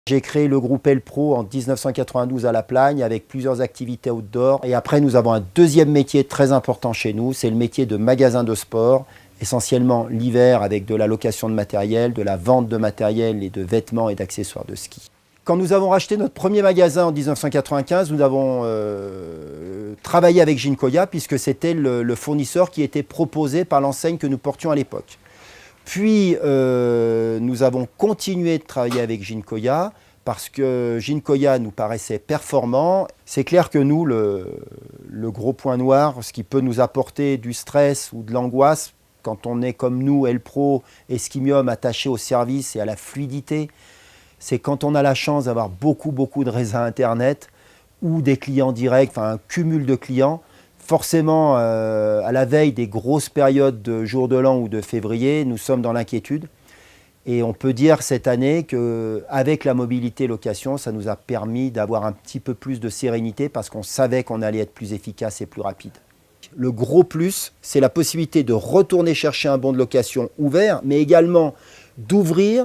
J'ai créé le groupe Elpro en 1992 à La Plagne avec plusieurs activités outdoor. Et après, nous avons un deuxième métier très important chez nous, c'est le métier de magasin de sport, essentiellement l'hiver avec de la location de matériel, de la vente de matériel et de vêtements et d'accessoires de ski. Quand nous avons racheté notre premier magasin en 1995, nous avons travaillé avec Ginkoya puisque c'était le fournisseur qui était proposé par l'enseigne que nous portions à l'époque. Puis, nous avons continué de travailler avec Ginkoya parce que Ginkoya nous paraissait performant. C'est clair que nous, le gros point noir, ce qui peut nous apporter du stress ou de l'angoisse, quand on est comme nous, Elpro et Skimium, attachés au service et à la fluidité, c'est quand on a la chance d'avoir beaucoup de réseaux Internet ou des clients directs, enfin un cumul de clients. Forcément, à la veille des grosses périodes de jour de l'an ou de février, nous sommes dans l'inquiétude. Et on peut dire cette année qu'avec la mobilité location, ça nous a permis d'avoir un petit peu plus de sérénité parce qu'on savait qu'on allait être plus efficace et plus rapide. Le gros plus, c'est la possibilité de retourner chercher un bon de location ouvert, mais également d'ouvrir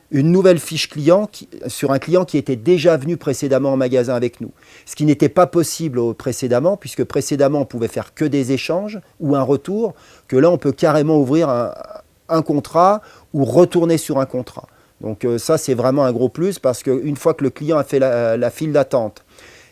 une nouvelle fiche client sur un client qui était déjà venu précédemment en magasin avec nous. Ce qui n'était pas possible précédemment, puisque précédemment on pouvait faire que des échanges ou un retour, que là on peut carrément ouvrir un contrat ou retourner sur un contrat. Donc ça c'est vraiment un gros plus parce qu'une fois que le client a fait la file d'attente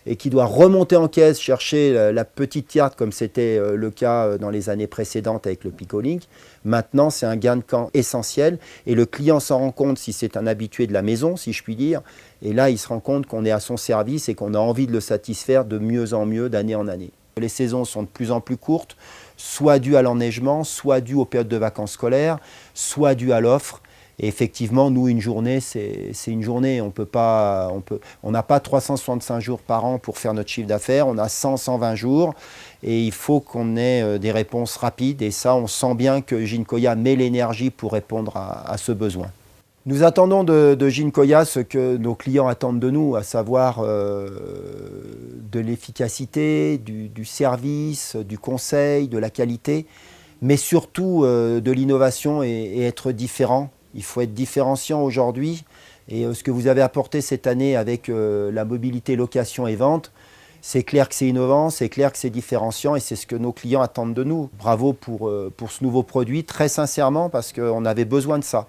et qui doit remonter en caisse, chercher la petite carte comme c'était le cas dans les années précédentes avec le Picolink. Maintenant, c'est un gain de temps essentiel et le client s'en rend compte si c'est un habitué de la maison, si je puis dire. Et là, il se rend compte qu'on est à son service et qu'on a envie de le satisfaire de mieux en mieux, d'année en année. Les saisons sont de plus en plus courtes, soit dues à l'enneigement, soit dues aux périodes de vacances scolaires, soit dues à l'offre. Et effectivement, nous, une journée, c'est une journée. On n'a pas 365 jours par an pour faire notre chiffre d'affaires. On a 100, 120 jours. Et il faut qu'on ait des réponses rapides. Et ça, on sent bien que Ginkoya met l'énergie pour répondre à ce besoin. Nous attendons de Ginkoya ce que nos clients attendent de nous, à savoir de l'efficacité, du service, du conseil, de la qualité, mais surtout de l'innovation et être différent. Il faut être différenciant aujourd'hui et ce que vous avez apporté cette année avec la mobilité location et vente, c'est clair que c'est innovant, c'est clair que c'est différenciant et c'est ce que nos clients attendent de nous. Bravo pour ce nouveau produit, très sincèrement, parce qu'on avait besoin de ça.